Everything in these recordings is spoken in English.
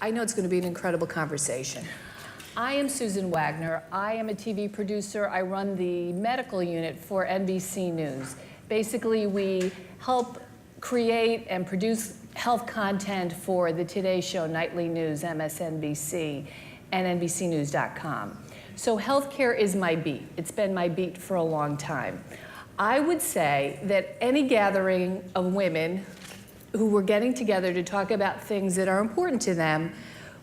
I know it's going to be an incredible conversation. I am Susan Wagner. I am a TV producer. I run the medical unit for NBC News. Basically, we help create and produce health content for the Today Show, Nightly News, MSNBC, and NBCnews.com. So healthcare is my beat. It's been my beat for a long time. I would say that any gathering of women who were getting together to talk about things that are important to them,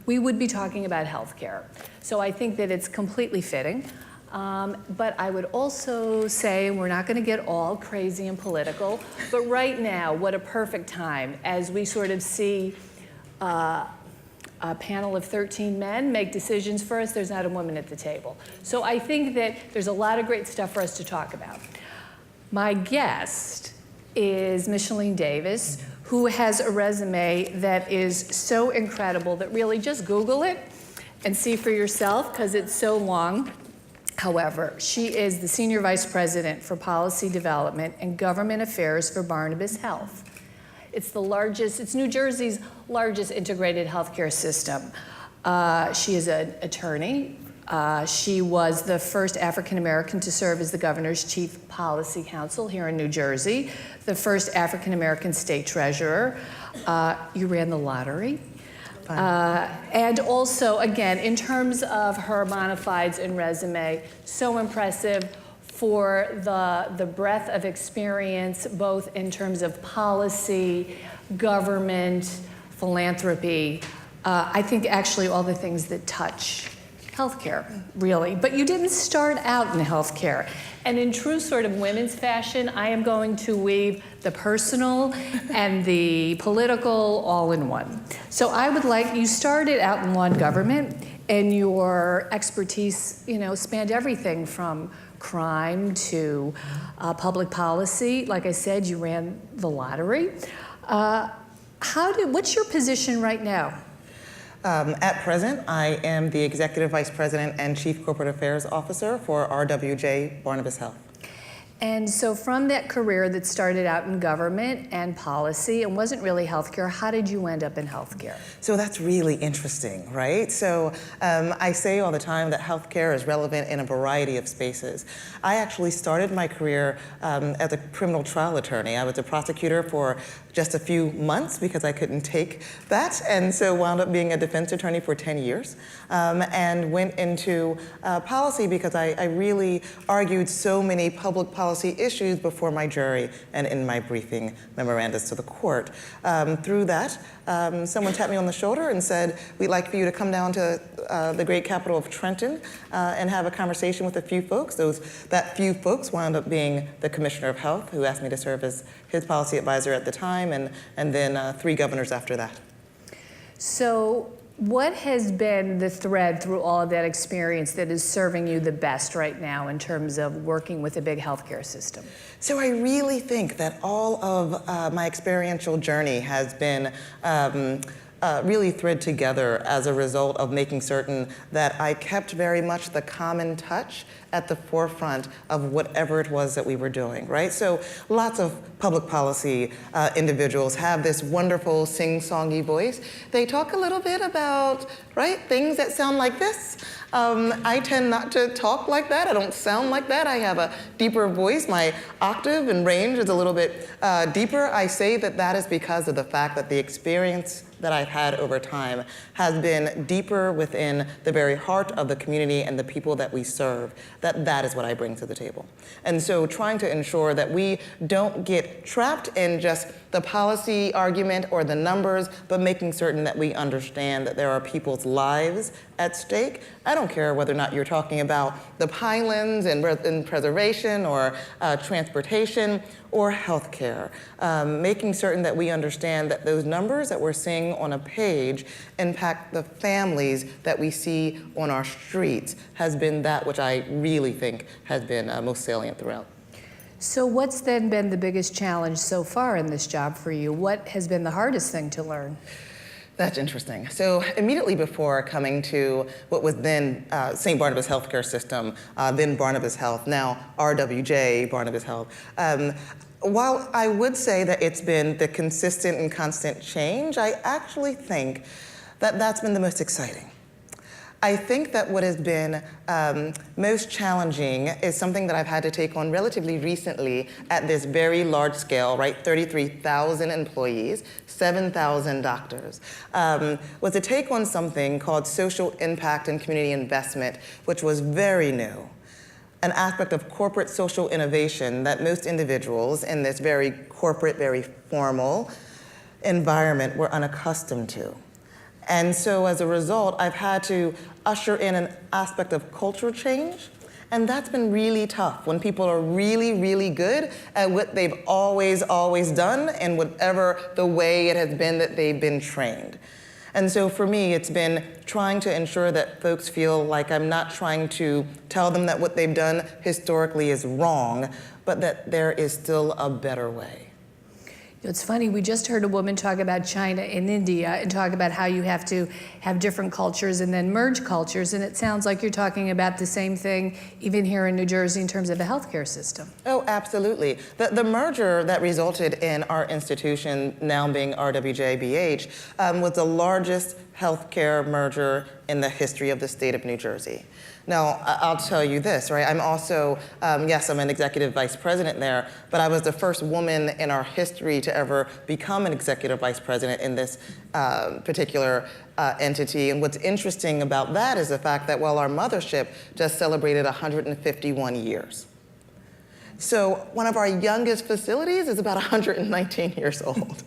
we would be talking about healthcare. So I think that it's completely fitting. But I would also say, we're not going to get all crazy and political, but right now, what a perfect time as we sort of see a panel of 13 men make decisions for us. There's not a woman at the table. So I think that there's a lot of great stuff for us to talk about. My guest is Michellene Davis, who has a resume that is so incredible that really just Google it and see for yourself, because it's so long. However, she is the Senior Vice President for Policy Development and Government Affairs for Barnabas Health. It's New Jersey's largest integrated healthcare system. She is an attorney. She was the first African-American to serve as the governor's chief policy counsel here in New Jersey, the first African-American state treasurer. You ran the lottery. And also, again, in terms of her bona fides and resume, so impressive for the breadth of experience, both in terms of policy, government, philanthropy. I think actually all the things that touch healthcare, really. But you didn't start out in healthcare. And in true sort of women's fashion, I am going to weave the personal and the political all in one. So I would like, you started out in law and government, and your expertise, spanned everything from crime to public policy. Like I said, you ran the lottery. What's your position right now? At present, I am the Executive Vice President and Chief Corporate Affairs Officer for RWJBarnabas Health. And so from that career that started out in government and policy and wasn't really healthcare, how did you end up in healthcare? So that's really interesting, right? So I say all the time that healthcare is relevant in a variety of spaces. I actually started my career as a criminal trial attorney. I was a prosecutor for just a few months because I couldn't take that, and so wound up being a defense attorney for 10 years, and went into policy because I really argued so many public policy issues before my jury and in my briefing memorandums to the court. Through that, someone tapped me on the shoulder and said, we'd like for you to come down to the great capital of Trenton and have a conversation with a few folks. That few folks wound up being the Commissioner of Health, who asked me to serve as his policy advisor at the time, and then 3 governors after that. So what has been the thread through all of that experience that is serving you the best right now in terms of working with a big healthcare system? So I really think that all of my experiential journey has been really thread together as a result of making certain that I kept very much the common touch at the forefront of whatever it was that we were doing, right? So lots of public policy individuals have this wonderful sing-songy voice. They talk a little bit about, right, things that sound like this. I tend not to talk like that. I don't sound like that. I have a deeper voice. My octave and range is a little bit deeper. I say that is because of the fact that the experience that I've had over time has been deeper within the very heart of the community and the people that we serve, that is what I bring to the table. And so trying to ensure that we don't get trapped in just the policy argument or the numbers, but making certain that we understand that there are people's lives at stake. I don't care whether or not you're talking about the Pinelands and preservation or transportation or healthcare. Making certain that we understand that those numbers that we're seeing on a page impact the families that we see on our streets has been that which I really think has been most salient throughout. So what's then been the biggest challenge so far in this job for you? What has been the hardest thing to learn? That's interesting. So immediately before coming to what was then St. Barnabas Healthcare System, then Barnabas Health, now RWJBarnabas Health, while I would say that it's been the consistent and constant change, I actually think that's been the most exciting. I think that what has been most challenging is something that I've had to take on relatively recently at this very large scale, right? 33,000 employees, 7,000 doctors, was to take on something called social impact and community investment, which was very new. An aspect of corporate social innovation that most individuals in this very corporate, very formal environment were unaccustomed to. And so as a result, I've had to usher in an aspect of culture change, and that's been really tough when people are really, really good at what they've always done and whatever the way it has been that they've been trained. And so for me, it's been trying to ensure that folks feel like I'm not trying to tell them that what they've done historically is wrong, but that there is still a better way. It's funny, we just heard a woman talk about China and India and talk about how you have to have different cultures and then merge cultures, and it sounds like you're talking about the same thing even here in New Jersey in terms of the healthcare system. Oh, absolutely. The merger that resulted in our institution now being RWJBH was the largest healthcare merger in the history of the state of New Jersey. Now, I'll tell you this, right? I'm also, yes, I'm an executive vice president there, but I was the first woman in our history to ever become an executive vice president in this particular entity. And what's interesting about that is the fact that, well, our mothership just celebrated 151 years. So one of our youngest facilities is about 119 years old.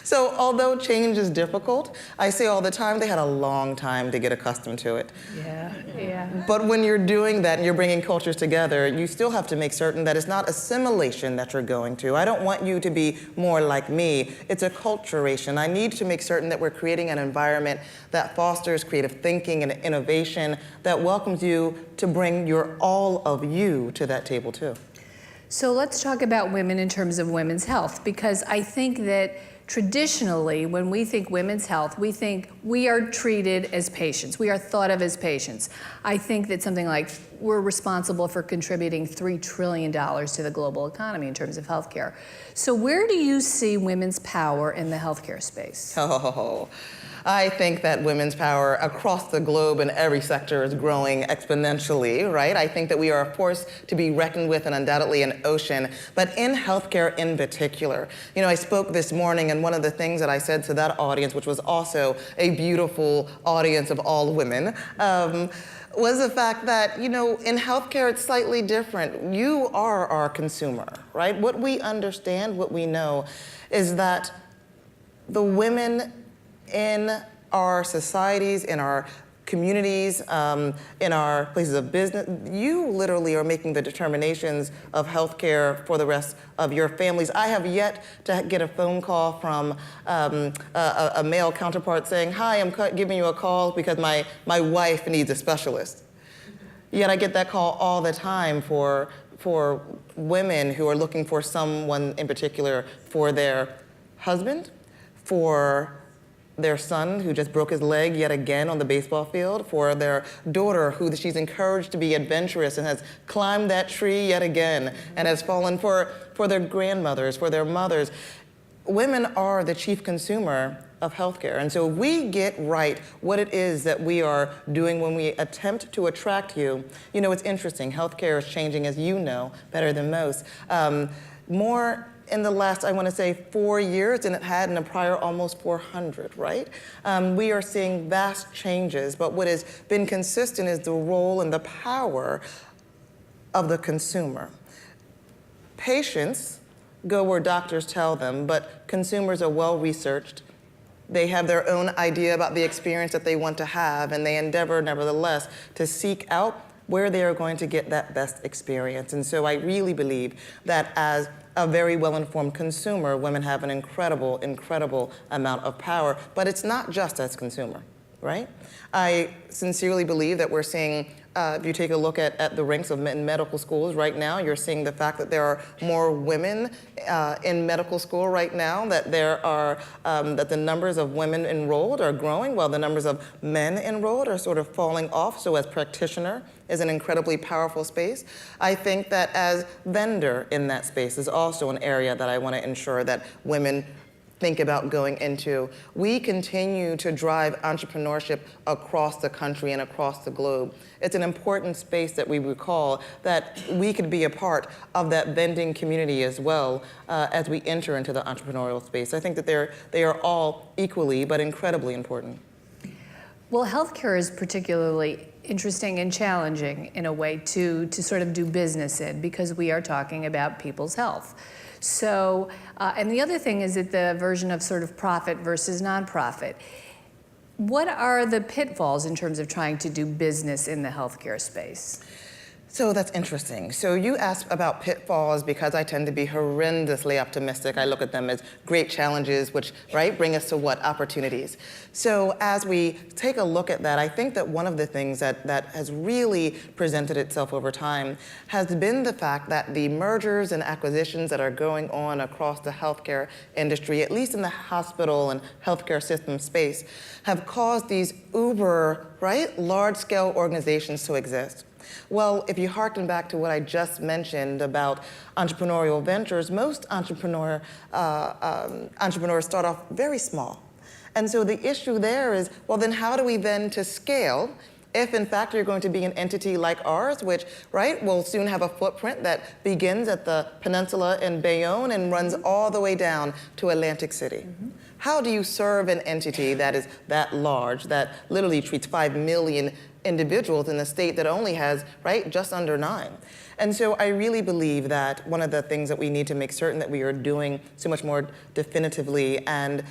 So although change is difficult, I say all the time, they had a long time to get accustomed to it. Yeah. But when you're doing that and you're bringing cultures together, you still have to make certain that it's not assimilation that you're going to. I don't want you to be more like me. It's acculturation. I need to make certain that we're creating an environment that fosters creative thinking and innovation, that welcomes you to bring all of you to that table too. So let's talk about women in terms of women's health, because I think that traditionally, when we think women's health, we think we are treated as patients. We are thought of as patients. I think that something like we're responsible for contributing $3 trillion to the global economy in terms of healthcare. So where do you see women's power in the healthcare space? Oh, I think that women's power across the globe in every sector is growing exponentially, right? I think that we are a force to be reckoned with and undoubtedly an ocean, but in healthcare in particular. You know, I spoke this morning, and one of the things that I said to that audience, which was also a beautiful audience of all women, was the fact that, you know, in healthcare it's slightly different. You are our consumer, right? What we understand, what we know, is that the women in our societies, in our communities, in our places of business, you literally are making the determinations of healthcare for the rest of your families. I have yet to get a phone call from a male counterpart saying, "Hi, I'm giving you a call because my wife needs a specialist." Yet I get that call all the time for women who are looking for someone in particular for their husband, for their son who just broke his leg yet again on the baseball field, for their daughter who she's encouraged to be adventurous and has climbed that tree yet again and has fallen, for their grandmothers, for their mothers. Women are the chief consumer of healthcare. And so we get right what it is that we are doing when we attempt to attract you. You know, it's interesting. Healthcare is changing, as you know, better than most. More in the last, I want to say, 4 years than it had in the prior almost 400, right? We are seeing vast changes, but what has been consistent is the role and the power of the consumer. Patients go where doctors tell them, but consumers are well-researched. They have their own idea about the experience that they want to have, and they endeavor, nevertheless, to seek out where they are going to get that best experience. And so I really believe that as a very well-informed consumer, women have an incredible, incredible amount of power, but it's not just as consumer, right? I sincerely believe that we're seeing, if you take a look at the ranks of medical schools right now, you're seeing the fact that there are more women in medical school right now, that there are, that the numbers of women enrolled are growing while the numbers of men enrolled are sort of falling off. So as practitioner is an incredibly powerful space. I think that as vendor in that space is also an area that I want to ensure that women think about going into. We continue to drive entrepreneurship across the country and across the globe. It's an important space that we recall that we could be a part of that vending community as well as we enter into the entrepreneurial space. I think that they are all equally but incredibly important. Well, healthcare is particularly interesting and challenging in a way to sort of do business in, because we are talking about people's health. So, and the other thing is that the version of sort of profit versus nonprofit. What are the pitfalls in terms of trying to do business in the healthcare space? So that's interesting. So you asked about pitfalls because I tend to be horrendously optimistic. I look at them as great challenges, which, right, bring us to what? Opportunities. So as we take a look at that, I think that one of the things that has really presented itself over time has been the fact that the mergers and acquisitions that are going on across the healthcare industry, at least in the hospital and healthcare system space, have caused these uber, right, large-scale organizations to exist. Well, if you hearken back to what I just mentioned about entrepreneurial ventures, most entrepreneurs start off very small. And so the issue there is, well, then how do we then to scale if in fact you're going to be an entity like ours, which, right, will soon have a footprint that begins at the peninsula in Bayonne and runs all the way down to Atlantic City? Mm-hmm. How do you serve an entity that is that large, that literally treats 5 million individuals in a state that only has, right, just under 9? And so I really believe that one of the things that we need to make certain that we are doing so much more definitively and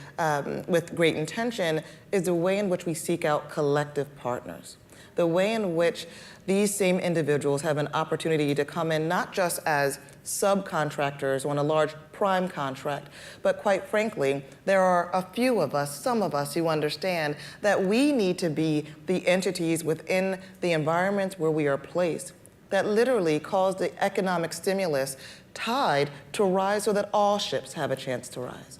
with great intention is the way in which we seek out collective partners. The way in which these same individuals have an opportunity to come in not just as subcontractors on a large prime contract, but quite frankly, there are a few of us, some of us, who understand that we need to be the entities within the environments where we are placed that literally cause the economic stimulus tide to rise so that all ships have a chance to rise.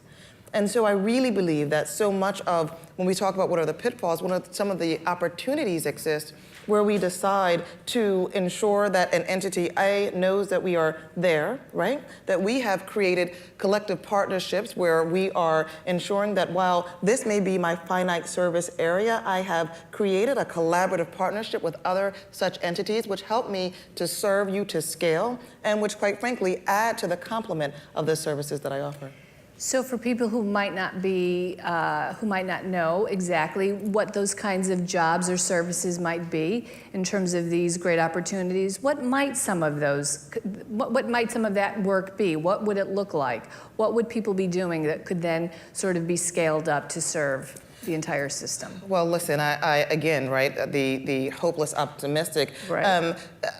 And so I really believe that so much of, when we talk about what are the pitfalls, some of the opportunities exist where we decide to ensure that an entity A knows that we are there, right? That we have created collective partnerships where we are ensuring that while this may be my finite service area, I have created a collaborative partnership with other such entities which help me to serve you to scale and which, quite frankly, add to the complement of the services that I offer. So for people who might not know exactly what those kinds of jobs or services might be in terms of these great opportunities, what might some of that work be? What would it look like? What would people be doing that could then sort of be scaled up to serve the entire system? Well, listen, I again, right, the hopeless optimistic. Right.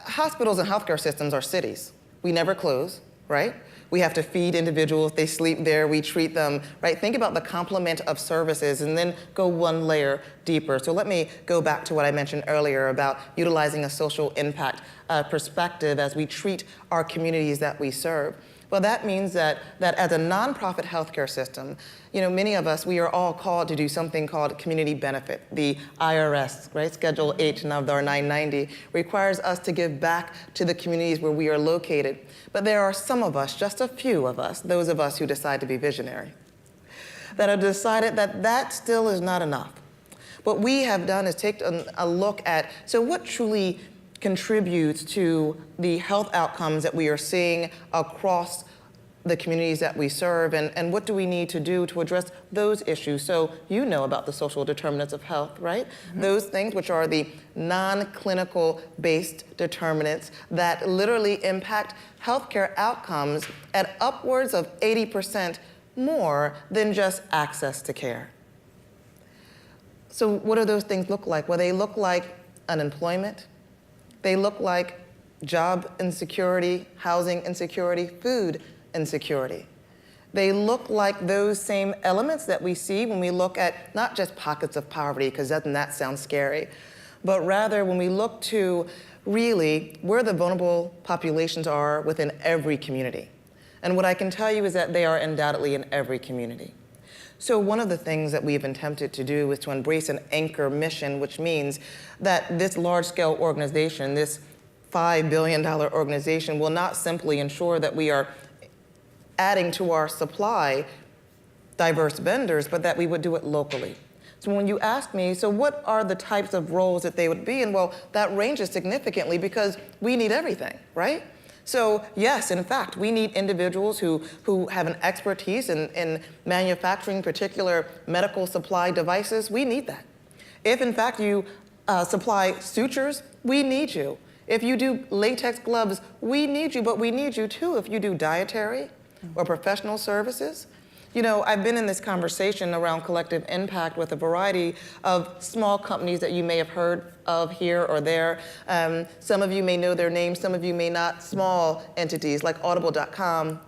Hospitals and healthcare systems are cities. We never close, right? We have to feed individuals, they sleep there, we treat them, right? Think about the complement of services and then go one layer deeper. So let me go back to what I mentioned earlier about utilizing a social impact perspective as we treat our communities that we serve. Well, that means that as a nonprofit healthcare system, you know, many of us, we are all called to do something called community benefit. The IRS, right, Schedule H of our 990, requires us to give back to the communities where we are located. But there are some of us, just a few of us, those of us who decide to be visionary, that have decided that that still is not enough. What we have done is take a look at, so what truly contributes to the health outcomes that we are seeing across the communities that we serve, and what do we need to do to address those issues? So you know about the social determinants of health, right? Mm-hmm. Those things which are the non-clinical based determinants that literally impact healthcare outcomes at upwards of 80% more than just access to care. So what do those things look like? Well, they look like unemployment. They look like job insecurity, housing insecurity, food insecurity. They look like those same elements that we see when we look at not just pockets of poverty, because doesn't that sound scary, but rather when we look to really where the vulnerable populations are within every community. And what I can tell you is that they are undoubtedly in every community. So one of the things that we've attempted to do is to embrace an anchor mission, which means that this large-scale organization, this $5 billion organization, will not simply ensure that we are adding to our supply diverse vendors, but that we would do it locally. So when you ask me, so what are the types of roles that they would be in? Well, that ranges significantly because we need everything, right? So yes, in fact, we need individuals who have an expertise in manufacturing particular medical supply devices. We need that. If in fact you supply sutures, we need you. If you do latex gloves, we need you, but we need you too if you do dietary or professional services. You know, I've been in this conversation around collective impact with a variety of small companies that you may have heard of here or there. Some of you may know their names, some of you may not. Small entities like Audible.com,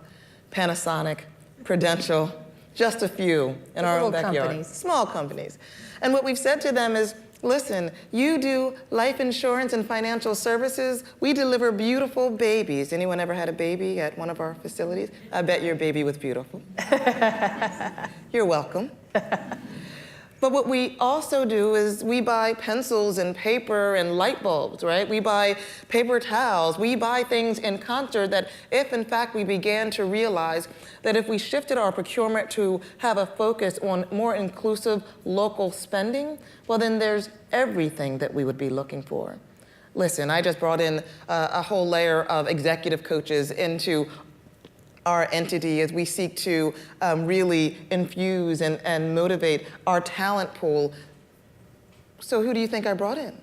Panasonic, Prudential, just a few in our own backyard. Companies. Small companies. And what we've said to them is, listen, you do life insurance and financial services. We deliver beautiful babies. Anyone ever had a baby at one of our facilities? I bet your baby was beautiful. You're welcome. But what we also do is we buy pencils and paper and light bulbs, right? We buy paper towels. We buy things in concert that if, in fact, we began to realize that if we shifted our procurement to have a focus on more inclusive local spending, well, then there's everything that we would be looking for. Listen, I just brought in a whole layer of executive coaches into our entity as we seek to really infuse and motivate our talent pool. So who do you think I brought in?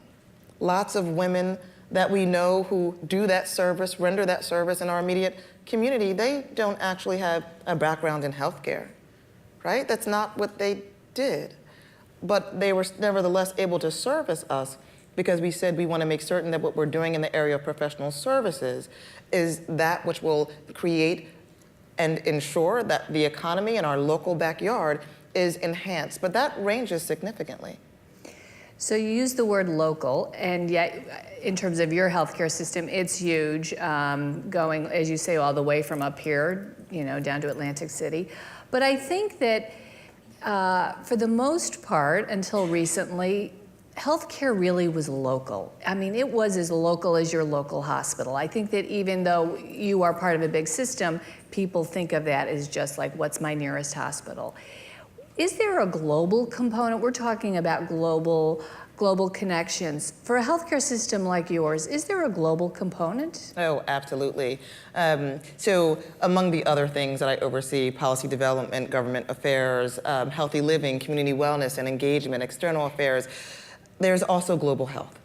Lots of women that we know who do that service, render that service in our immediate community. They don't actually have a background in healthcare, right? That's not what they did. But they were nevertheless able to service us because we said we want to make certain that what we're doing in the area of professional services is that which will create and ensure that the economy in our local backyard is enhanced. But that ranges significantly. So you use the word local, and yet in terms of your healthcare system, it's huge, going, as you say, all the way from up here, you know, down to Atlantic City. But I think that for the most part, until recently, healthcare really was local. I mean, it was as local as your local hospital. I think that even though you are part of a big system, people think of that as just like, what's my nearest hospital? Is there a global component? We're talking about global connections. For a healthcare system like yours, is there a global component? Oh, absolutely. So among the other things that I oversee, policy development, government affairs, healthy living, community wellness and engagement, external affairs, there's also global health.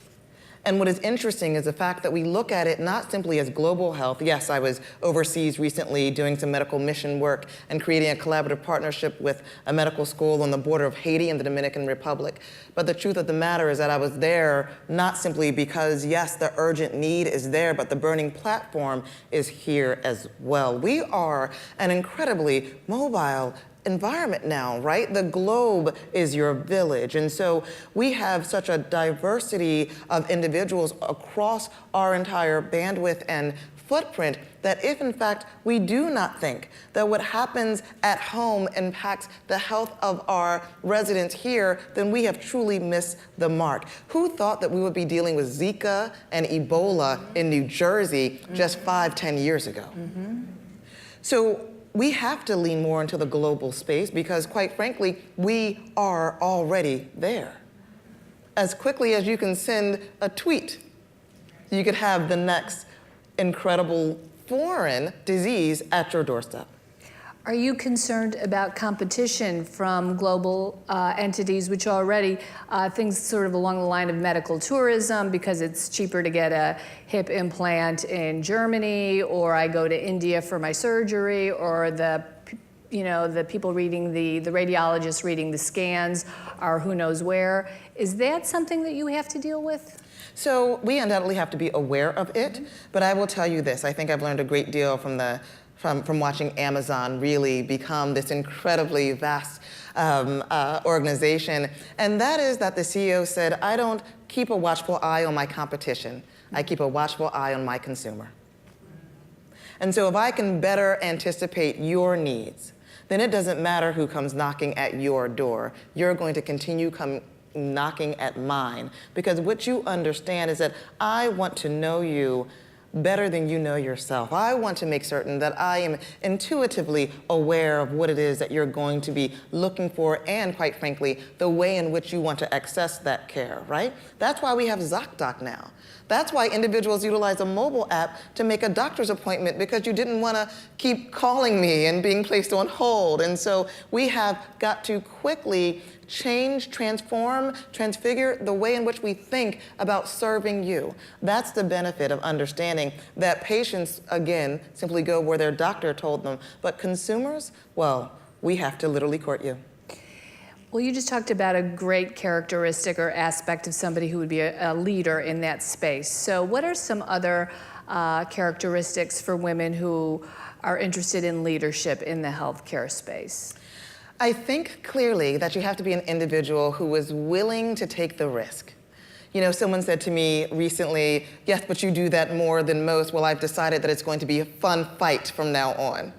And what is interesting is the fact that we look at it not simply as global health. Yes, I was overseas recently doing some medical mission work and creating a collaborative partnership with a medical school on the border of Haiti and the Dominican Republic. But the truth of the matter is that I was there not simply because, yes, the urgent need is there, but the burning platform is here as well. We are an incredibly mobile environment now, right? The globe is your village. And so we have such a diversity of individuals across our entire bandwidth and footprint that if in fact we do not think that what happens at home impacts the health of our residents here, then we have truly missed the mark. Who thought that we would be dealing with Zika and Ebola in New Jersey just 5-10 years ago? So we have to lean more into the global space because, quite frankly, we are already there. As quickly as you can send a tweet, you could have the next incredible foreign disease at your doorstep. Are you concerned about competition from global entities, which already, things sort of along the line of medical tourism, because it's cheaper to get a hip implant in Germany, or I go to India for my surgery, or the people reading the radiologists reading the scans are who knows where. Is that something that you have to deal with? So we undoubtedly have to be aware of it, but I will tell you this, I think I've learned a great deal from watching Amazon really become this incredibly vast organization. And that is that the CEO said, I don't keep a watchful eye on my competition. I keep a watchful eye on my consumer. And so if I can better anticipate your needs, then it doesn't matter who comes knocking at your door. You're going to continue knocking at mine. Because what you understand is that I want to know you better than you know yourself. I want to make certain that I am intuitively aware of what it is that you're going to be looking for and, quite frankly, the way in which you want to access that care, right? That's why we have ZocDoc now. That's why individuals utilize a mobile app to make a doctor's appointment, because you didn't want to keep calling me and being placed on hold. And so we have got to quickly change, transform, transfigure the way in which we think about serving you. That's the benefit of understanding that patients, again, simply go where their doctor told them. But consumers, well, we have to literally court you. Well, you just talked about a great characteristic or aspect of somebody who would be a leader in that space. So what are some other characteristics for women who are interested in leadership in the healthcare space? I think clearly that you have to be an individual who is willing to take the risk. You know, someone said to me recently, yes, but you do that more than most. Well, I've decided that it's going to be a fun fight from now on.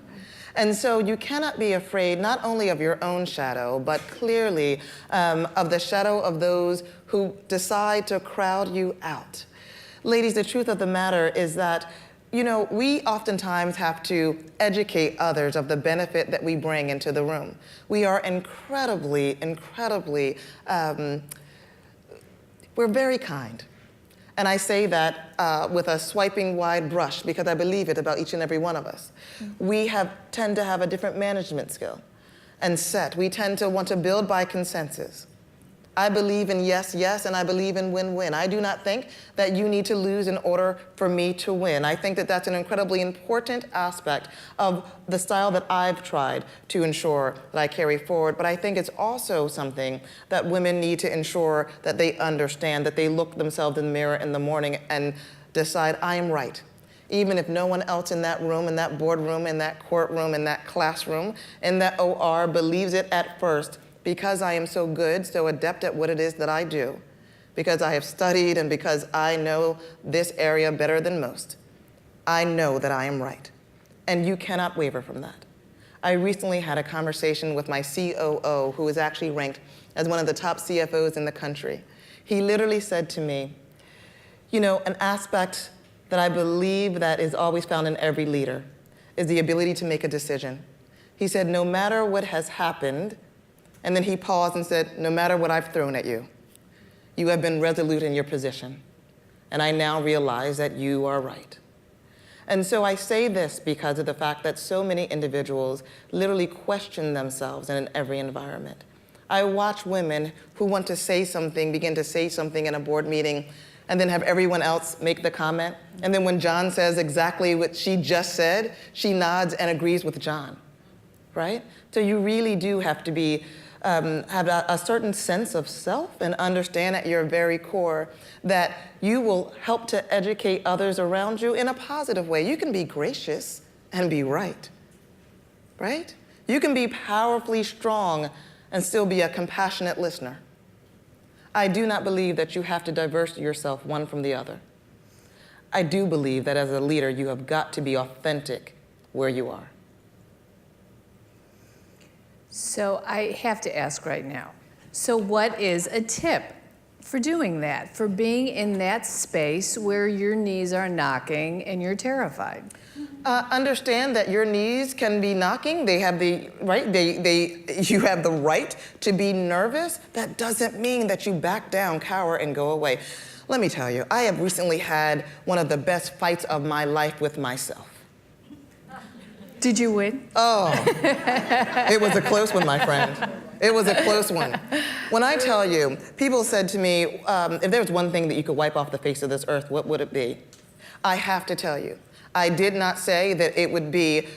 And so you cannot be afraid not only of your own shadow, but clearly of the shadow of those who decide to crowd you out. Ladies, the truth of the matter is that, you know, we oftentimes have to educate others of the benefit that we bring into the room. We are incredibly, we're very kind. And I say that with a swiping wide brush because I believe it about each and every one of us. We tend to have a different management skill and set. We tend to want to build by consensus. I believe in yes, yes, and I believe in win-win. I do not think that you need to lose in order for me to win. I think that that's an incredibly important aspect of the style that I've tried to ensure that I carry forward. But I think it's also something that women need to ensure that they understand, that they look themselves in the mirror in the morning and decide, I am right. Even if no one else in that room, in that boardroom, in that courtroom, in that classroom, in that OR believes it at first, because I am so good, so adept at what it is that I do, because I have studied and because I know this area better than most, I know that I am right. And you cannot waver from that. I recently had a conversation with my COO, who is actually ranked as one of the top CFOs in the country. He literally said to me, you know, an aspect that I believe that is always found in every leader is the ability to make a decision. He said, no matter what has happened, and then he paused and said, no matter what I've thrown at you, you have been resolute in your position. And I now realize that you are right. And so I say this because of the fact that so many individuals literally question themselves in every environment. I watch women who want to say something, begin to say something in a board meeting, and then have everyone else make the comment. And then when John says exactly what she just said, she nods and agrees with John, right? So you really do have to be have a certain sense of self and understand at your very core that you will help to educate others around you in a positive way. You can be gracious and be right? You can be powerfully strong and still be a compassionate listener. I do not believe that you have to diverse yourself one from the other. I do believe that as a leader, you have got to be authentic where you are. So I have to ask right now, so what is a tip for doing that, for being in that space where your knees are knocking and you're terrified? Understand that your knees can be knocking. They have the right. You have the right to be nervous. That doesn't mean that you back down, cower, and go away. Let me tell you, I have recently had one of the best fights of my life with myself. Did you win? Oh, it was a close one, my friend. It was a close one. When I tell you, people said to me, if there was one thing that you could wipe off the face of this earth, what would it be? I have to tell you, I did not say that it would be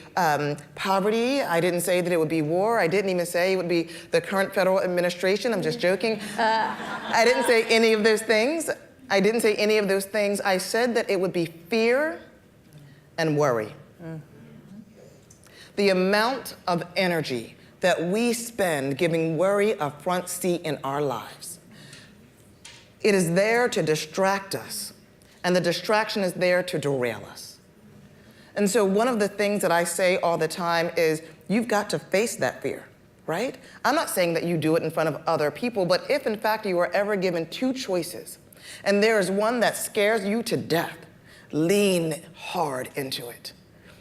poverty. I didn't say that it would be war. I didn't even say it would be the current federal administration. I'm just joking. I didn't say any of those things. I didn't say any of those things. I said that it would be fear and worry. The amount of energy that we spend giving worry a front seat in our lives. It is there to distract us, and the distraction is there to derail us. And so one of the things that I say all the time is, you've got to face that fear, right? I'm not saying that you do it in front of other people, but if in fact you are ever given two choices, and there is one that scares you to death, lean hard into it.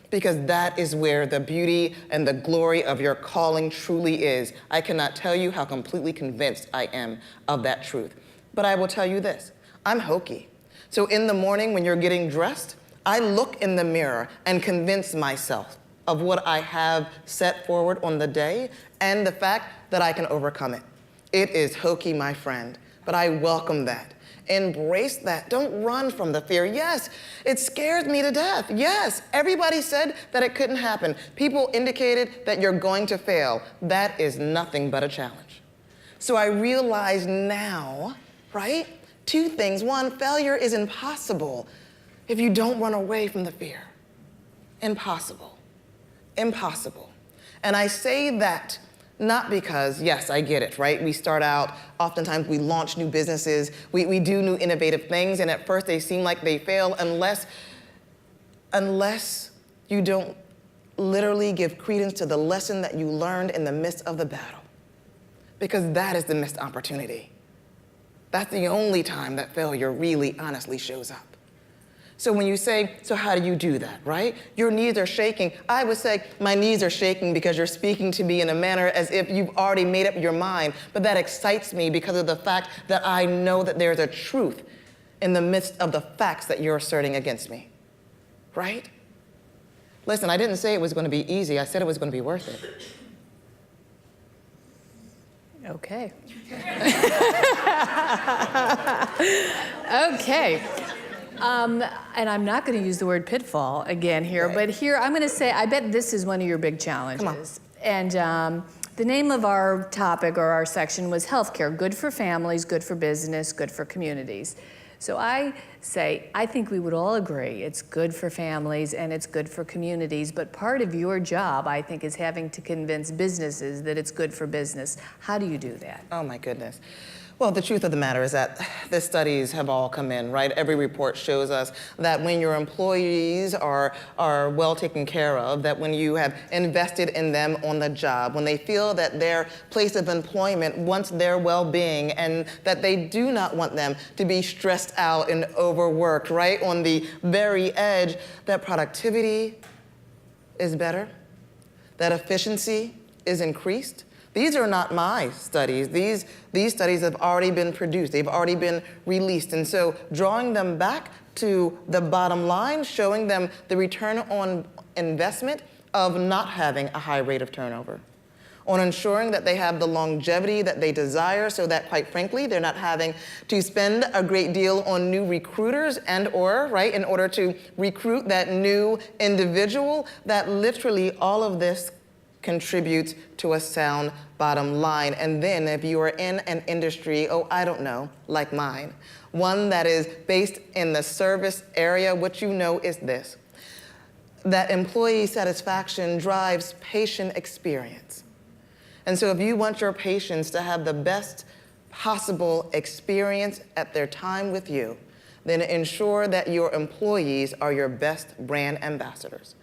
Because that is where the beauty and the glory of your calling truly is. I cannot tell you how completely convinced I am of that truth. But I will tell you this, I'm hokey. So in the morning when you're getting dressed, I look in the mirror and convince myself of what I have set forward on the day and the fact that I can overcome it. It is hokey, my friend, but I welcome that. Embrace that. Don't run from the fear. Yes, it scares me to death. Yes, everybody said that it couldn't happen. People indicated that you're going to fail. That is nothing but a challenge. So I realize now, right, two things. One, failure is impossible if you don't run away from the fear. Impossible. Impossible. And I say that not because, yes, I get it, right? We start out, oftentimes we launch new businesses, we do new innovative things, and at first they seem like they fail unless you don't literally give credence to the lesson that you learned in the midst of the battle. Because that is the missed opportunity. That's the only time that failure really, honestly shows up. So when you say, so how do you do that, right? Your knees are shaking. I would say, my knees are shaking because you're speaking to me in a manner as if you've already made up your mind. But that excites me because of the fact that I know that there's a truth in the midst of the facts that you're asserting against me, right? Listen, I didn't say it was going to be easy. I said it was going to be worth it. Okay. Okay. And I'm not going to use the word pitfall again here, but here I'm going to say, I bet this is one of your big challenges. Come on. And the name of our topic or our section was healthcare, good for families, good for business, good for communities. So I say, I think we would all agree it's good for families and it's good for communities, but part of your job, I think, is having to convince businesses that it's good for business. How do you do that? Oh my goodness. Well, the truth of the matter is that the studies have all come in, right? Every report shows us that when your employees are well taken care of, that when you have invested in them on the job, when they feel that their place of employment wants their well-being and that they do not want them to be stressed out and overworked, right? On the very edge, that productivity is better, that efficiency is increased. These are not my studies. These studies have already been produced. They've already been released. And so drawing them back to the bottom line, showing them the return on investment of not having a high rate of turnover, on ensuring that they have the longevity that they desire so that, quite frankly, they're not having to spend a great deal on new recruiters right, in order to recruit that new individual, that literally all of this contributes to a sound bottom line. And then if you are in an industry, I don't know, like mine, one that is based in the service area, what you know is this, that employee satisfaction drives patient experience. And so if you want your patients to have the best possible experience at their time with you, then ensure that your employees are your best brand ambassadors.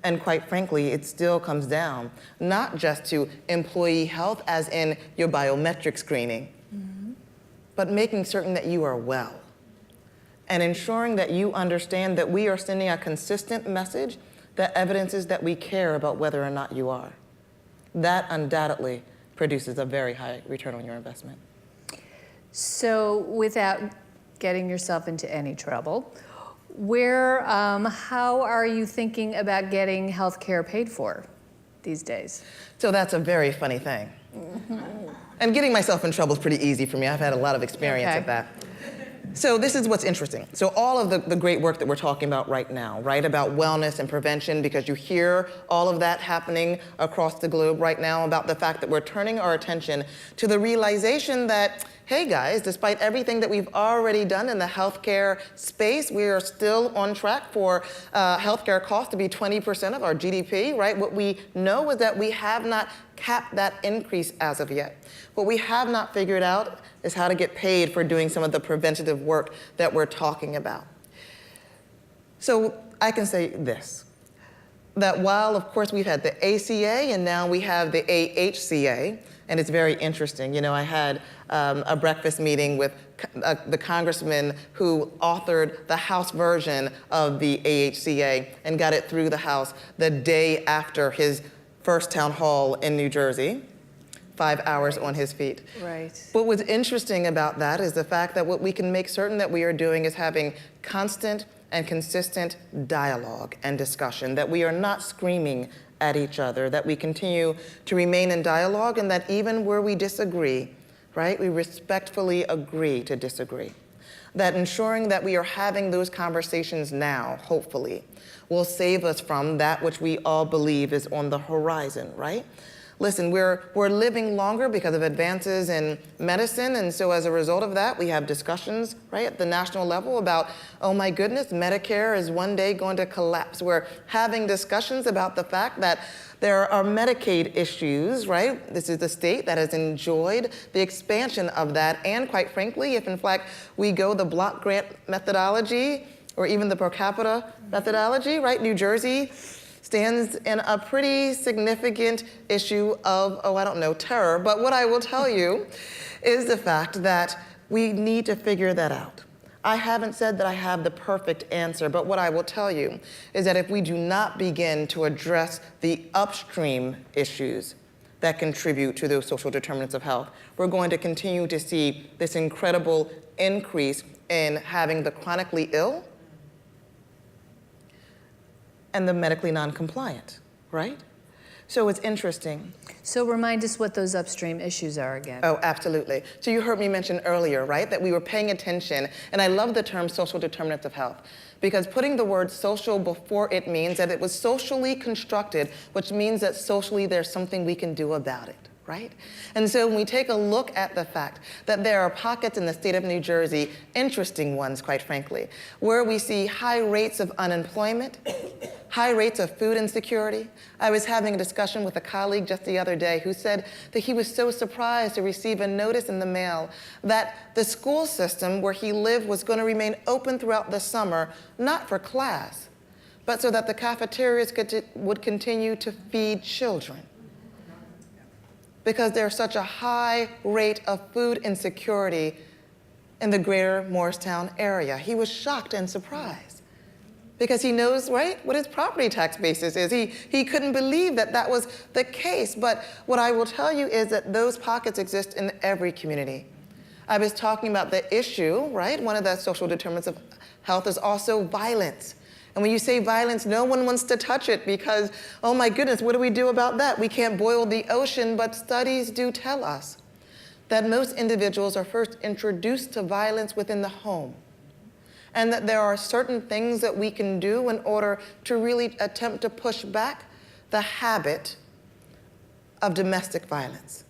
And quite frankly, it still comes down not just to employee health as in your biometric screening, but making certain that you are well and ensuring that you understand that we are sending a consistent message that evidences that we care about whether or not you are. That undoubtedly produces a very high return on your investment. So without getting yourself into any trouble, how are you thinking about getting health care paid for these days? So that's a very funny thing. And getting myself in trouble is pretty easy for me. I've had a lot of experience at that. So this is what's interesting. So all of the great work that we're talking about right now, right, about wellness and prevention, because you hear all of that happening across the globe right now about the fact that we're turning our attention to the realization that, hey guys, despite everything that we've already done in the healthcare space, we are still on track for healthcare costs to be 20% of our GDP, right? What we know is that we have not capped that increase as of yet. What we have not figured out is how to get paid for doing some of the preventative work that we're talking about. So I can say this. that while, of course, we've had the ACA and now we have the AHCA, and it's very interesting. You know, I had a breakfast meeting with the congressman who authored the House version of the AHCA and got it through the House the day after his first town hall in New Jersey. 5 hours on his feet. Right. What was interesting about that is the fact that what we can make certain that we are doing is having constant and consistent dialogue and discussion, that we are not screaming at each other, that we continue to remain in dialogue, and that even where we disagree, right, we respectfully agree to disagree. That ensuring that we are having those conversations now, hopefully, will save us from that which we all believe is on the horizon, right? Listen, we're living longer because of advances in medicine, and so as a result of that, we have discussions, right, at the national level about, oh my goodness, Medicare is one day going to collapse. We're having discussions about the fact that there are Medicaid issues, right? This is the state that has enjoyed the expansion of that, and quite frankly, if in fact we go the block grant methodology, or even the per capita methodology, right, New Jersey stands in a pretty significant issue of, oh, I don't know, terror. But what I will tell you is the fact that we need to figure that out. I haven't said that I have the perfect answer, but what I will tell you is that if we do not begin to address the upstream issues that contribute to those social determinants of health, we're going to continue to see this incredible increase in having the chronically ill and the medically non-compliant, right? So it's interesting. So remind us what those upstream issues are again. Oh, absolutely. So you heard me mention earlier, right, that we were paying attention, and I love the term social determinants of health, because putting the word social before it means that it was socially constructed, which means that socially there's something we can do about it, right? And so when we take a look at the fact that there are pockets in the state of New Jersey, interesting ones, quite frankly, where we see high rates of unemployment, high rates of food insecurity. I was having a discussion with a colleague just the other day who said that he was so surprised to receive a notice in the mail that the school system where he lived was going to remain open throughout the summer, not for class, but so that the cafeterias would continue to feed children, because there's such a high rate of food insecurity in the greater Morristown area. He was shocked and surprised because he knows, right, what his property tax basis is. He couldn't believe that that was the case. But what I will tell you is that those pockets exist in every community. I was talking about the issue, right? One of the social determinants of health is also violence. And when you say violence, no one wants to touch it because, oh my goodness, what do we do about that? We can't boil the ocean, but studies do tell us that most individuals are first introduced to violence within the home, and that there are certain things that we can do in order to really attempt to push back the habit of domestic violence.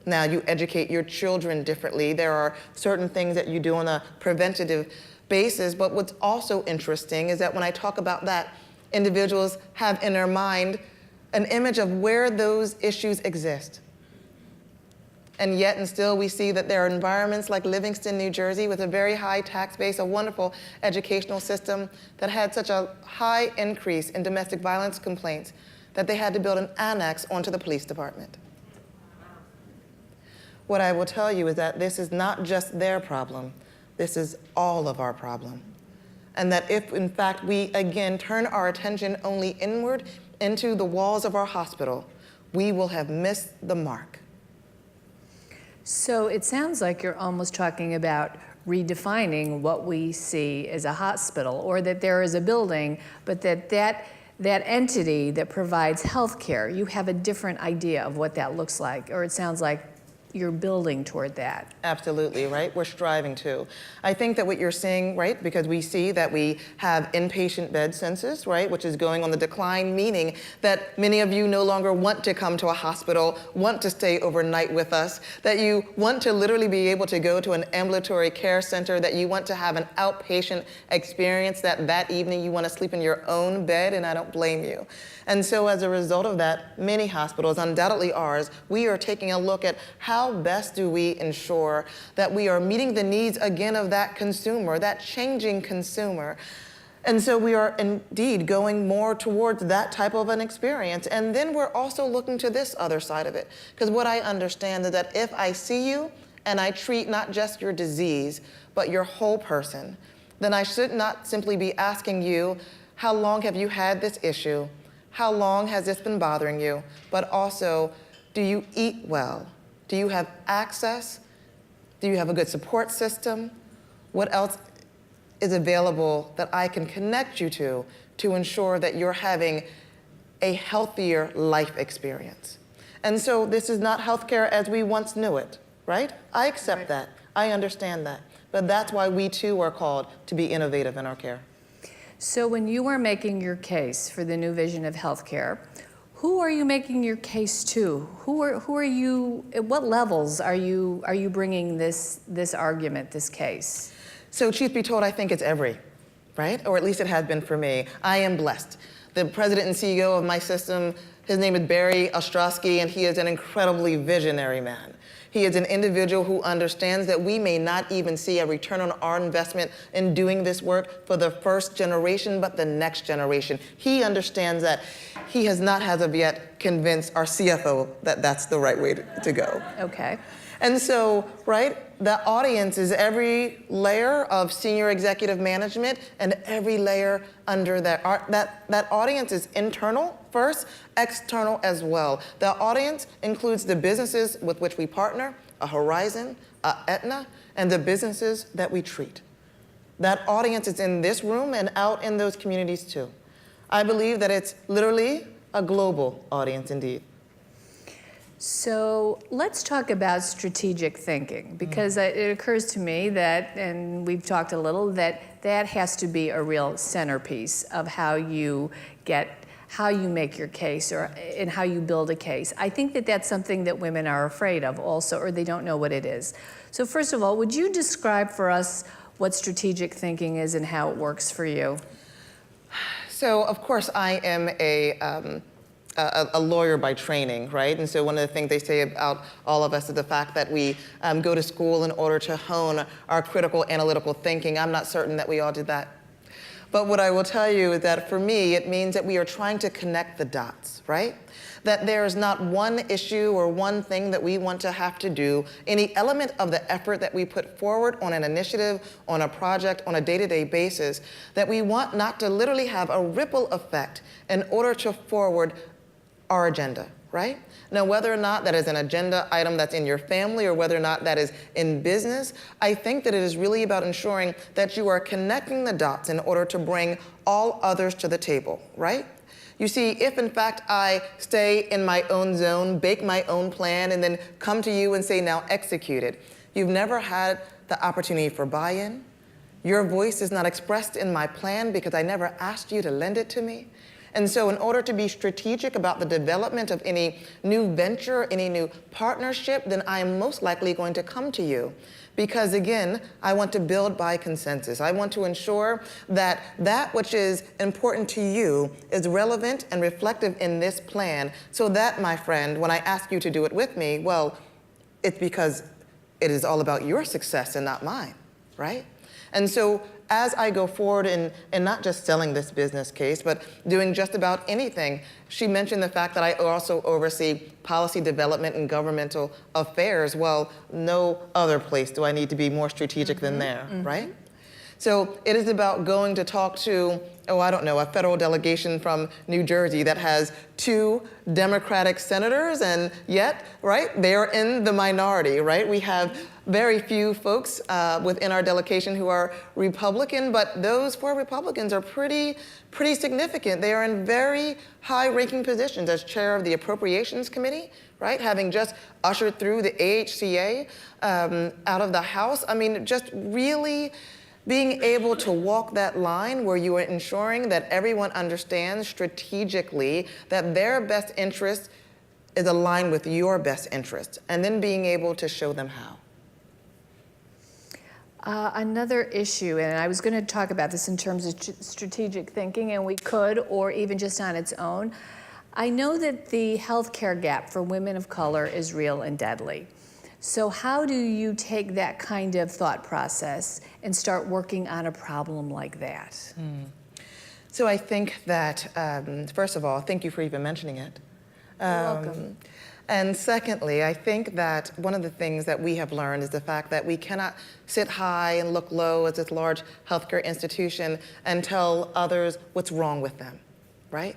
Now, you educate your children differently. There are certain things that you do on a preventative basis, but what's also interesting is that when I talk about that, individuals have in their mind an image of where those issues exist. And yet and still we see that there are environments like Livingston, New Jersey, with a very high tax base, a wonderful educational system that had such a high increase in domestic violence complaints that they had to build an annex onto the police department. What I will tell you is that this is not just their problem. This is all of our problem. And that if, in fact, we, again, turn our attention only inward into the walls of our hospital, we will have missed the mark. So it sounds like you're almost talking about redefining what we see as a hospital, or that there is a building, but that entity that provides health care, you have a different idea of what that looks like, or it sounds like you're building toward that. Absolutely, right? We're striving to. I think that what you're seeing, right, because we see that we have inpatient bed census, right, which is going on the decline, meaning that many of you no longer want to come to a hospital, want to stay overnight with us, that you want to literally be able to go to an ambulatory care center, that you want to have an outpatient experience, that evening you want to sleep in your own bed, and I don't blame you. And so as a result of that, many hospitals, undoubtedly ours, we are taking a look at how best do we ensure that we are meeting the needs again of that consumer, that changing consumer. And so we are indeed going more towards that type of an experience. And then we're also looking to this other side of it. Because what I understand is that if I see you and I treat not just your disease, but your whole person, then I should not simply be asking you, how long have you had this issue? How long has this been bothering you? But also, do you eat well? Do you have access? Do you have a good support system? What else is available that I can connect you to ensure that you're having a healthier life experience? And so this is not healthcare as we once knew it, right? I accept that. I understand that. But that's why we too are called to be innovative in our care. So when you are making your case for the new vision of healthcare, who are you making your case to? Who are you? At what levels are you bringing this argument, this case? So truth be told, I think it's every, right? Or at least it has been for me. I am blessed. The president and CEO of my system, his name is Barry Ostrowski, and he is an incredibly visionary man. He is an individual who understands that we may not even see a return on our investment in doing this work for the first generation, but the next generation. He understands that. He has not, as of yet, convinced our CFO that that's the right way to go. Okay. And so, right, the audience is every layer of senior executive management and every layer under that. That audience is internal first, external as well. The audience includes the businesses with which we partner, a Horizon, a Aetna, and the businesses that we treat. That audience is in this room and out in those communities too. I believe that it's literally a global audience indeed. So let's talk about strategic thinking, because it occurs to me that, and we've talked a little, that has to be a real centerpiece of how you make your case and how you build a case. I think that that's something that women are afraid of also, or they don't know what it is. So first of all, would you describe for us what strategic thinking is and how it works for you? So of course I am a lawyer by training, right? And so one of the things they say about all of us is the fact that we go to school in order to hone our critical analytical thinking. I'm not certain that we all did that. But what I will tell you is that for me, it means that we are trying to connect the dots, right? That there is not one issue or one thing that we want to have to do, any element of the effort that we put forward on an initiative, on a project, on a day-to-day basis, that we want not to literally have a ripple effect in order to forward our agenda, right? Now, whether or not that is an agenda item that's in your family or whether or not that is in business, I think that it is really about ensuring that you are connecting the dots in order to bring all others to the table, right? You see, if in fact I stay in my own zone, bake my own plan, and then come to you and say, now execute it, you've never had the opportunity for buy-in. Your voice is not expressed in my plan because I never asked you to lend it to me. And so in order to be strategic about the development of any new venture, any new partnership, then I am most likely going to come to you. Because again, I want to build by consensus. I want to ensure that that which is important to you is relevant and reflective in this plan, so that, my friend, when I ask you to do it with me, well, it's because it is all about your success and not mine, right? And so as I go forward in not just selling this business case, but doing just about anything, she mentioned the fact that I also oversee policy development and governmental affairs. Well, no other place do I need to be more strategic than there, right? So it is about going to talk to, a federal delegation from New Jersey that has 2 Democratic senators, and yet, right, they are in the minority, right? We have very few folks within our delegation who are Republican, but those 4 Republicans are pretty significant. They are in very high-ranking positions as chair of the Appropriations Committee, right? Having just ushered through the AHCA out of the House. I mean, just really being able to walk that line where you are ensuring that everyone understands strategically that their best interest is aligned with your best interest, and then being able to show them how. Another issue, and I was going to talk about this in terms of strategic thinking, and we could, or even just on its own. I know that the healthcare gap for women of color is real and deadly. So how do you take that kind of thought process and start working on a problem like that? So I think that, first of all, thank you for even mentioning it. You're welcome. And secondly, I think that one of the things that we have learned is the fact that we cannot sit high and look low as this large healthcare institution and tell others what's wrong with them, right?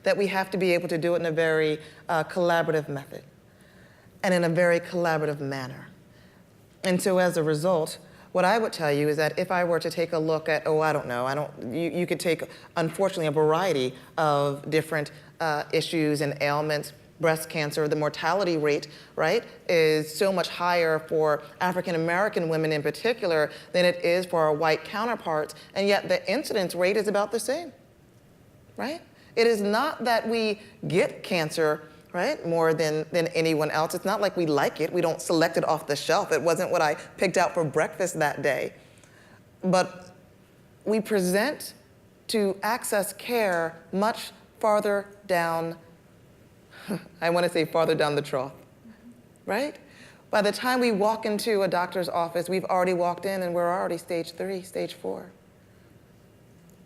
That we have to be able to do it in a very collaborative method and in a very collaborative manner. And so as a result, what I would tell you is that if I were to take a look at, you could take, unfortunately, a variety of different issues and ailments. Breast cancer, the mortality rate, right, is so much higher for African American women in particular than it is for our white counterparts, and yet the incidence rate is about the same, right? It is not that we get cancer, right, more than anyone else. It's not like we like it. We don't select it off the shelf. It wasn't what I picked out for breakfast that day. But we present to access care much farther down, I want to say farther down the trough, right? By the time we walk into a doctor's office, we've already walked in and we're already stage 3, stage 4.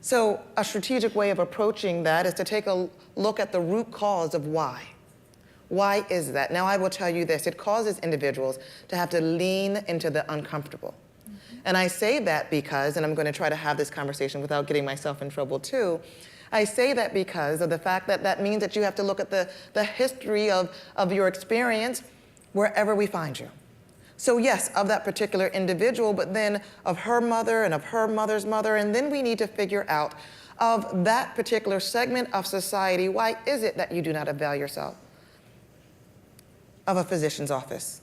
So a strategic way of approaching that is to take a look at the root cause of why. Why is that? Now I will tell you this, it causes individuals to have to lean into the uncomfortable. And I say that because, and I'm going to try to have this conversation without getting myself in trouble too, I say that because of the fact that that means that you have to look at the history of your experience wherever we find you. So yes, of that particular individual, but then of her mother and of her mother's mother, and then we need to figure out of that particular segment of society, why is it that you do not avail yourself of a physician's office?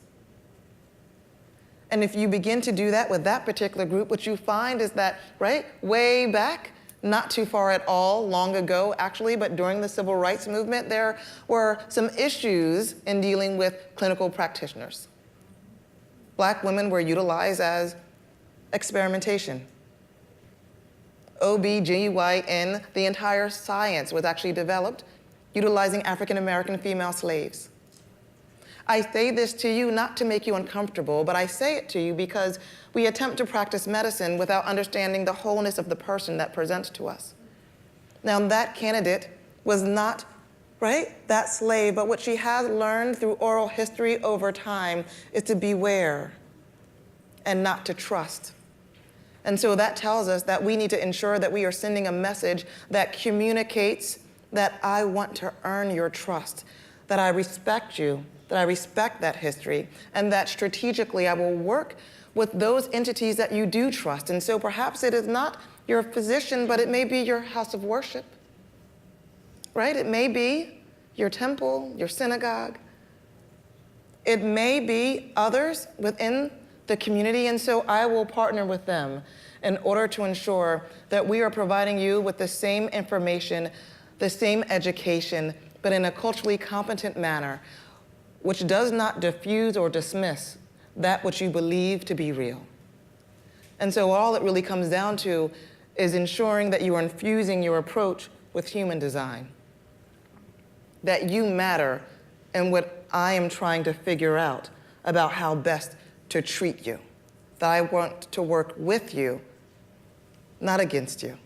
And if you begin to do that with that particular group, what you find is that, right, way back, not too far at all, long ago actually, but during the civil rights movement, there were some issues in dealing with clinical practitioners. Black women were utilized as experimentation. OB/GYN, the entire science was actually developed utilizing African American female slaves. I say this to you not to make you uncomfortable, but I say it to you because we attempt to practice medicine without understanding the wholeness of the person that presents to us. Now, that candidate was not, right, that slave, but what she has learned through oral history over time is to beware and not to trust. And so that tells us that we need to ensure that we are sending a message that communicates that I want to earn your trust, that I respect you, that I respect that history, and that strategically I will work with those entities that you do trust. And so perhaps it is not your physician, but it may be your house of worship, right? It may be your temple, your synagogue. It may be others within the community, and so I will partner with them in order to ensure that we are providing you with the same information, the same education, but in a culturally competent manner, which does not diffuse or dismiss that which you believe to be real. And so all it really comes down to is ensuring that you are infusing your approach with human design, that you matter in what I am trying to figure out about how best to treat you, that I want to work with you, not against you.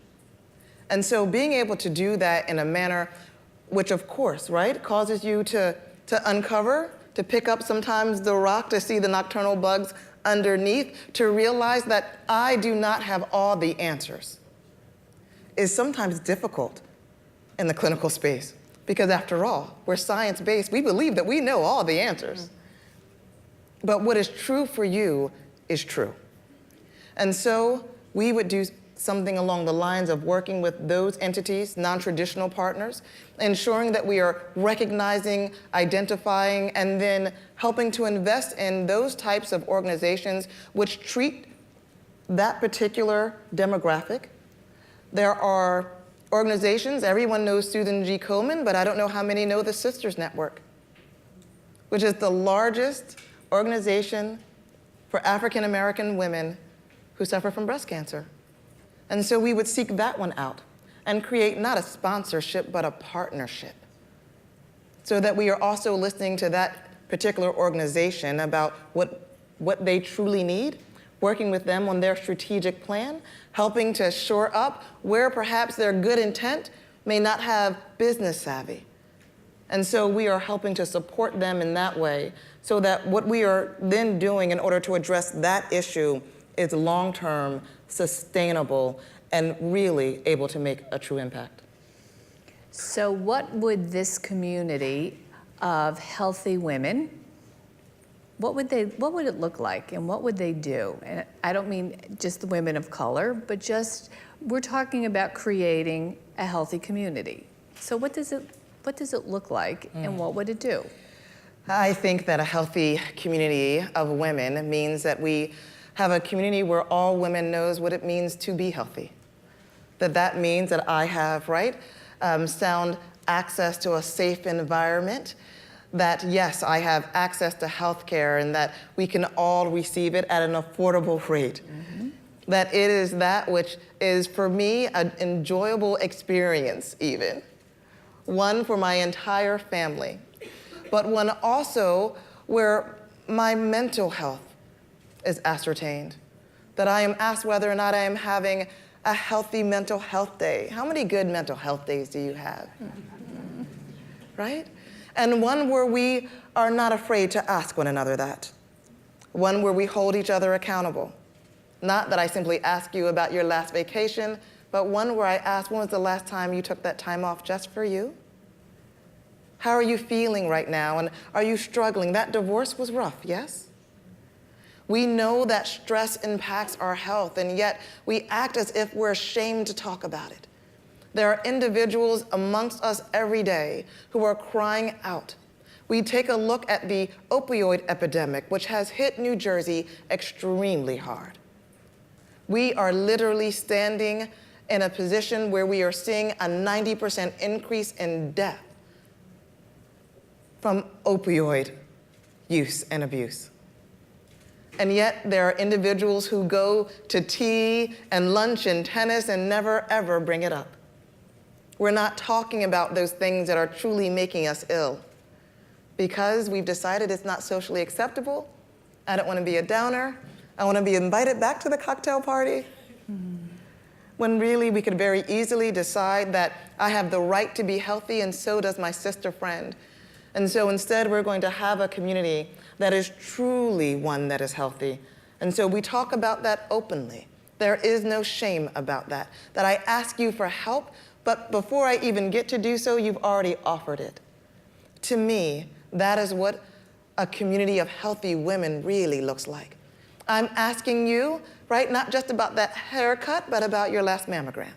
And so being able to do that in a manner which, of course, right, causes you to uncover, to pick up sometimes the rock, to see the nocturnal bugs underneath, to realize that I do not have all the answers, is sometimes difficult in the clinical space. Because after all, we're science-based. We believe that we know all the answers. But what is true for you is true. And so we would do something along the lines of working with those entities, non-traditional partners, ensuring that we are recognizing, identifying, and then helping to invest in those types of organizations which treat that particular demographic. There are organizations, everyone knows Susan G. Komen, but I don't know how many know the Sisters Network, which is the largest organization for African American women who suffer from breast cancer. And so we would seek that one out and create not a sponsorship, but a partnership, so that we are also listening to that particular organization about what they truly need, working with them on their strategic plan, helping to shore up where perhaps their good intent may not have business savvy. And so we are helping to support them in that way so that what we are then doing in order to address that issue is long-term, sustainable, and really able to make a true impact. So what would this community of healthy women, what would it look like and what would they do? And I don't mean just the women of color, but just, we're talking about creating a healthy community. So what does it look like and what would it do? I think that a healthy community of women means that we have a community where all women knows what it means to be healthy. That means that I have, sound access to a safe environment, that yes, I have access to health care and that we can all receive it at an affordable rate. Mm-hmm. That it is that which is, for me, an enjoyable experience even. One for my entire family, but one also where my mental health is ascertained. That I am asked whether or not I am having a healthy mental health day. How many good mental health days do you have? Right? And one where we are not afraid to ask one another that. One where we hold each other accountable. Not that I simply ask you about your last vacation, but one where I ask, when was the last time you took that time off just for you? How are you feeling right now? And are you struggling? That divorce was rough, yes? We know that stress impacts our health, and yet we act as if we're ashamed to talk about it. There are individuals amongst us every day who are crying out. We take a look at the opioid epidemic, which has hit New Jersey extremely hard. We are literally standing in a position where we are seeing a 90% increase in death from opioid use and abuse. And yet there are individuals who go to tea and lunch and tennis and never ever bring it up. We're not talking about those things that are truly making us ill because we've decided it's not socially acceptable. I don't want to be a downer. I want to be invited back to the cocktail party. When really we could very easily decide that I have the right to be healthy and so does my sister friend. And so instead we're going to have a community that is truly one that is healthy. And so we talk about that openly. There is no shame about that. That I ask you for help, but before I even get to do so, you've already offered it. To me, that is what a community of healthy women really looks like. I'm asking you, not just about that haircut, but about your last mammogram.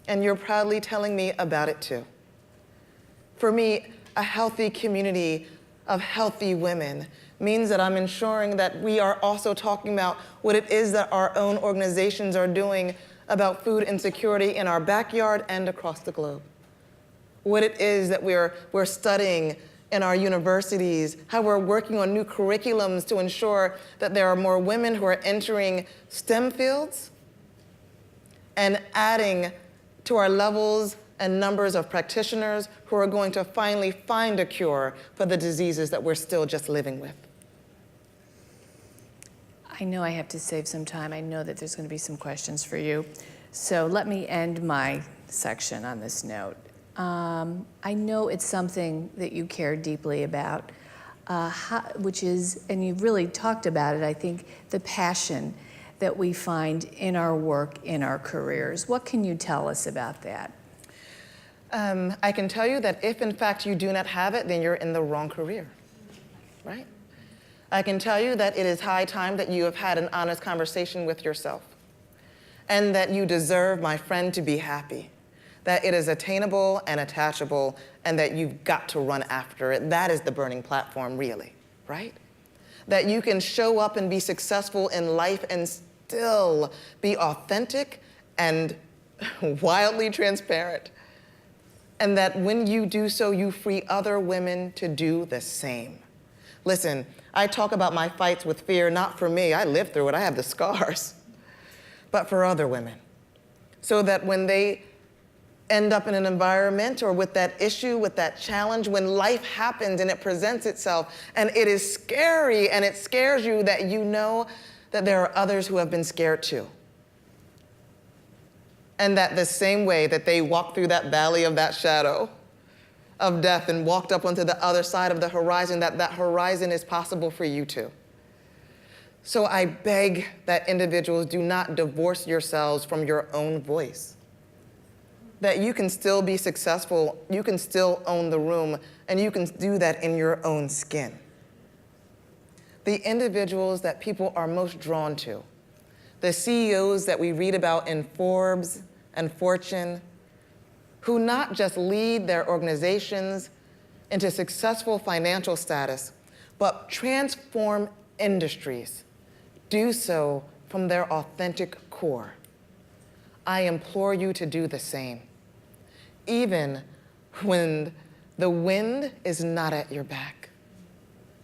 And you're proudly telling me about it too. For me, a healthy community of healthy women means that I'm ensuring that we are also talking about what it is that our own organizations are doing about food insecurity in our backyard and across the globe. What it is that we're studying in our universities, how we're working on new curriculums to ensure that there are more women who are entering STEM fields and adding to our levels and numbers of practitioners who are going to finally find a cure for the diseases that we're still just living with. I know I have to save some time. I know that there's going to be some questions for you. So let me end my section on this note. I know it's something that you care deeply about, which is, and you've really talked about it, I think, the passion that we find in our work, in our careers. What can you tell us about that? I can tell you that if in fact you do not have it, then you're in the wrong career, right? I can tell you that it is high time that you have had an honest conversation with yourself and that you deserve, my friend, to be happy, that it is attainable and attachable and that you've got to run after it. That is the burning platform, really, right? That you can show up and be successful in life and still be authentic and wildly transparent. And that when you do so, you free other women to do the same. Listen, I talk about my fights with fear, not for me, I lived through it, I have the scars, but for other women. So that when they end up in an environment or with that issue, with that challenge, when life happens and it presents itself and it is scary and it scares you, that you know that there are others who have been scared too. And that the same way that they walked through that valley of that shadow of death and walked up onto the other side of the horizon, that horizon is possible for you too. So I beg that individuals do not divorce yourselves from your own voice. That you can still be successful, you can still own the room, and you can do that in your own skin. The individuals that people are most drawn to, the CEOs that we read about in Forbes and Fortune, who not just lead their organizations into successful financial status, but transform industries, do so from their authentic core. I implore you to do the same, even when the wind is not at your back.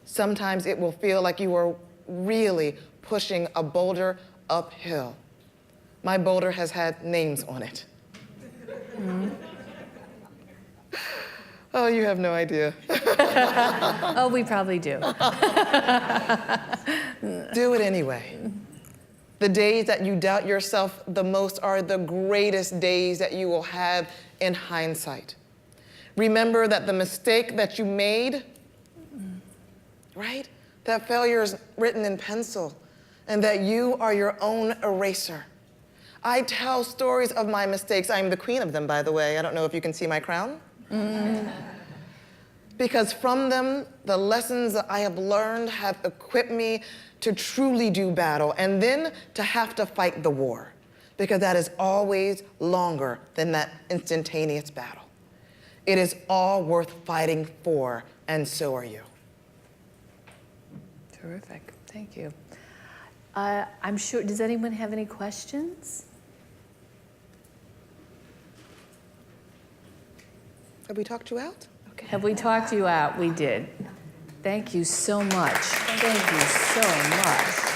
Sometimes it will feel like you are really pushing a boulder uphill. My boulder has had names on it. Mm-hmm. Oh, you have no idea. Oh, we probably do. Do it anyway. The days that you doubt yourself the most are the greatest days that you will have in hindsight. Remember that the mistake that you made, right? That failure is written in pencil, and that you are your own eraser. I tell stories of my mistakes. I'm the queen of them, by the way. I don't know if you can see my crown. Because from them, the lessons that I have learned have equipped me to truly do battle, and then to have to fight the war, because that is always longer than that instantaneous battle. It is all worth fighting for, and so are you. Terrific, thank you. I'm sure, does anyone have any questions? Have we talked you out? Okay. Have we talked you out? We did. Thank you so much. Thank you so much.